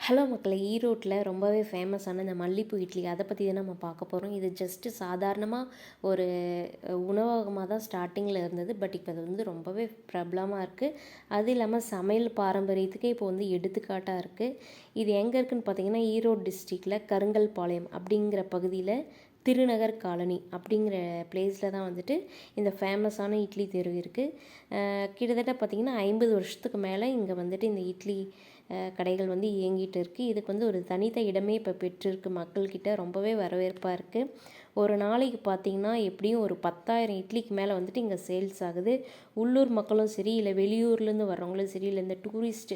Hello மக்களே, ஈரோட்டில் ரொம்பவே ஃபேமஸான இந்த மல்லிப்பூ இட்லி அதை பற்றி தான் நம்ம பார்க்க போகிறோம். இது ஜஸ்ட்டு சாதாரணமாக ஒரு உணவகமாக தான் ஸ்டார்டிங்கில் இருந்தது. பட் இப்போ அது வந்து ரொம்பவே பிரபலமாக இருக்குது. அது இல்லாமல் சமையல் பாரம்பரியத்துக்கே இப்போ வந்து எடுத்துக்காட்டாக இருக்குது. இது எங்கே இருக்குதுன்னு பார்த்தீங்கன்னா, ஈரோடு டிஸ்ட்ரிக்டில் கருங்கல்பாளையம் அப்படிங்கிற பகுதியில் திருநகர் காலனி அப்படிங்கிற பிளேஸில் தான் வந்துட்டு இந்த ஃபேமஸான இட்லி தெரு இருக்குது. கிட்டத்தட்ட பார்த்திங்கன்னா 50 வருஷத்துக்கு மேலே இங்கே வந்துட்டு இந்த இட்லி கடைகள் வந்து இயங்கிட்டு இருக்குது. இதுக்கு வந்து ஒரு தனித்த இடமே இப்போ பெற்றிருக்கு. மக்கள்கிட்ட ரொம்பவே வரவேற்பாக இருக்குது. ஒரு நாளைக்கு பார்த்திங்கன்னா எப்படியும் ஒரு 10,000 இட்லிக்கு மேலே வந்துட்டு இங்கே சேல்ஸ் ஆகுது. உள்ளூர் மக்களும் சரி, இல்லை வெளியூர்லேருந்து வர்றவங்களும் சரி, இல்லை இந்த டூரிஸ்ட்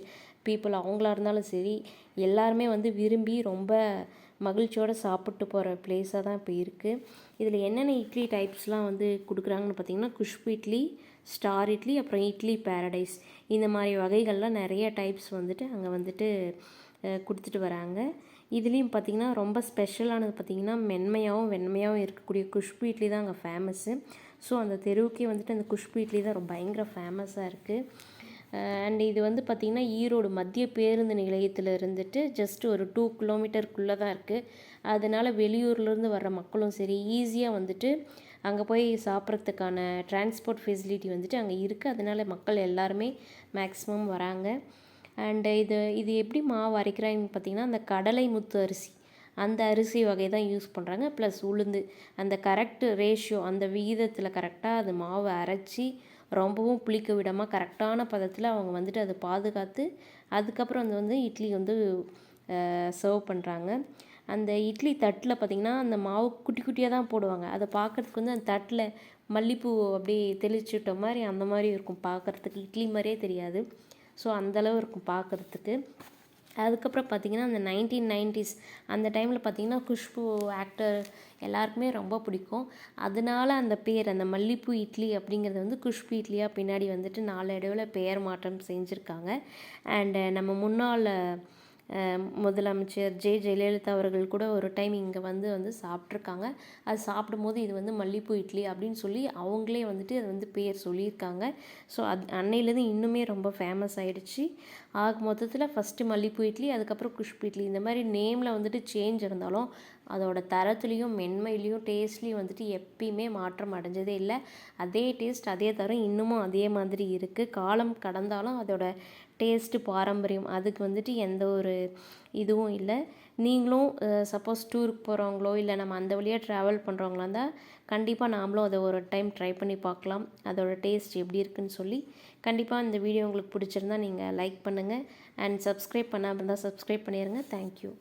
பீப்புள் அவங்களா இருந்தாலும் சரி, எல்லாருமே வந்து விரும்பி ரொம்ப மகிழ்ச்சியோடு சாப்பிட்டு போகிற பிளேஸாக தான் இப்போ இருக்குது. இதில் என்னென்ன இட்லி டைப்ஸ்லாம் வந்து கொடுக்குறாங்கன்னு பார்த்திங்கன்னா, குஷ்பு இட்லி, ஸ்டார் இட்லி, அப்புறம் இட்லி பேரடைஸ், இந்த மாதிரி வகைகள்லாம் நிறைய டைப்ஸ் வந்துட்டு அங்கே வந்துட்டு கொடுத்துட்டு வராங்க. இதுலேயும் பார்த்திங்கன்னா ரொம்ப ஸ்பெஷலானது பார்த்திங்கன்னா மென்மையாகவும் வெண்மையாகவும் இருக்கக்கூடிய குஷ்பு இட்லி தான் அங்கே ஃபேமஸ்ஸு. ஸோ அந்த தெருவுக்கே வந்துட்டு அந்த குஷ்பு இட்லி தான் ரொம்ப பயங்கர ஃபேமஸாக இருக்குது. அண்ட் இது வந்து பார்த்திங்கன்னா ஈரோடு மத்திய பேருந்து நிலையத்தில் இருந்துட்டு ஜஸ்ட் ஒரு 2 கிலோமீட்டருக்குள்ளே தான் இருக்குது. அதனால் வெளியூர்லேருந்து வர்ற மக்களும் சரி ஈஸியாக வந்துட்டு அங்கே போய் சாப்பிட்றதுக்கான டிரான்ஸ்போர்ட் ஃபெசிலிட்டி வந்துட்டு அங்கே இருக்குது. அதனால் மக்கள் எல்லாருமே மேக்ஸிமம் வராங்க. அண்டு இது எப்படி மாவு அரைக்கிறாங்கன்னு பார்த்திங்கன்னா, அந்த கடலை முத்து அரிசி, அந்த அரிசி வகை தான் யூஸ் பண்ணுறாங்க. ப்ளஸ் உளுந்து, அந்த கரெக்டு ரேஷியோ, அந்த விகிதத்தில் கரெக்டாக அது மாவை அரைச்சி ரொம்பவும் புளிக்க விடாமல் கரெக்டான பதத்தில் அவங்க வந்துட்டு அதை பாதுகாத்து அதுக்கப்புறம் அது வந்து இட்லி வந்து சர்வ் பண்ணுறாங்க. அந்த இட்லி தட்டில் பார்த்திங்கன்னா அந்த மாவு குட்டி குட்டியாக தான் போடுவாங்க. அதை பார்க்குறதுக்கு வந்து அந்த தட்டில் மல்லிப்பூ அப்படியே தெளிச்சுட்ட மாதிரி அந்த மாதிரி இருக்கும் பார்க்குறதுக்கு. இட்லி மாதிரியே தெரியாது. ஸோ அந்தளவு இருக்கும் பார்க்குறதுக்கு. அதுக்கப்புறம் பார்த்திங்கன்னா அந்த 1990s அந்த டைமில் பார்த்திங்கன்னா குஷ்பு ஆக்டர் எல்லாருக்குமே ரொம்ப பிடிக்கும். அதனால அந்த பேர் அந்த மல்லிப்பூ இட்லி அப்படிங்கிறது வந்து குஷ்பு இட்லியாக பின்னாடி வந்துட்டு நாளடைவில் பெயர் மாற்றம் செஞ்சுருக்காங்க. அண்டு நம்ம முன்னாள் முதலமைச்சர் ஜெயலலிதா அவர்கள் கூட ஒரு டைம் இங்கே வந்து சாப்பிட்ருக்காங்க. அது சாப்பிடும்போது இது வந்து மல்லிப்பூ இட்லி அப்படின்னு சொல்லி அவங்களே வந்துட்டு அது வந்து பேர் சொல்லியிருக்காங்க. ஸோ அன்னையிலேருந்து இன்னுமே ரொம்ப ஃபேமஸ் ஆகிடுச்சு. ஆக மொத்தத்தில் ஃபஸ்ட்டு மல்லிப்பூ இட்லி, அதுக்கப்புறம் குஷ்பு இட்லி, இந்த மாதிரி நேமில் வந்துட்டு சேஞ்ச் இருந்தாலும் அதோட தரத்துலேயும் மென்மையிலையும் டேஸ்ட்லேயும் வந்துட்டு எப்பயுமே மாற்றம் அடைஞ்சதே இல்லை. அதே டேஸ்ட் அதே தரம் இன்னமும் அதே மாதிரி இருக்குது. காலம் கடந்தாலும் அதோட டேஸ்ட்டு பாரம்பரியம் அதுக்கு வந்துட்டு எந்த ஒரு இதுவும் இல்லை. நீங்களும் சப்போஸ் டூருக்கு போகிறவங்களோ இல்லை நம்ம அந்த வழியாக ட்ராவல் பண்ணுறவங்களா இருந்தால் கண்டிப்பாக நாமளும் அதை ஒரு டைம் ட்ரை பண்ணி பார்க்கலாம். அதோட டேஸ்ட் எப்படி இருக்குன்னு சொல்லி. கண்டிப்பாக இந்த வீடியோ உங்களுக்கு பிடிச்சிருந்தா நீங்கள் லைக் பண்ணுங்கள். அண்ட் சப்ஸ்கிரைப் பண்ணாமல் இருந்தால் சப்ஸ்கிரைப் பண்ணிடுங்க. தேங்க்யூ.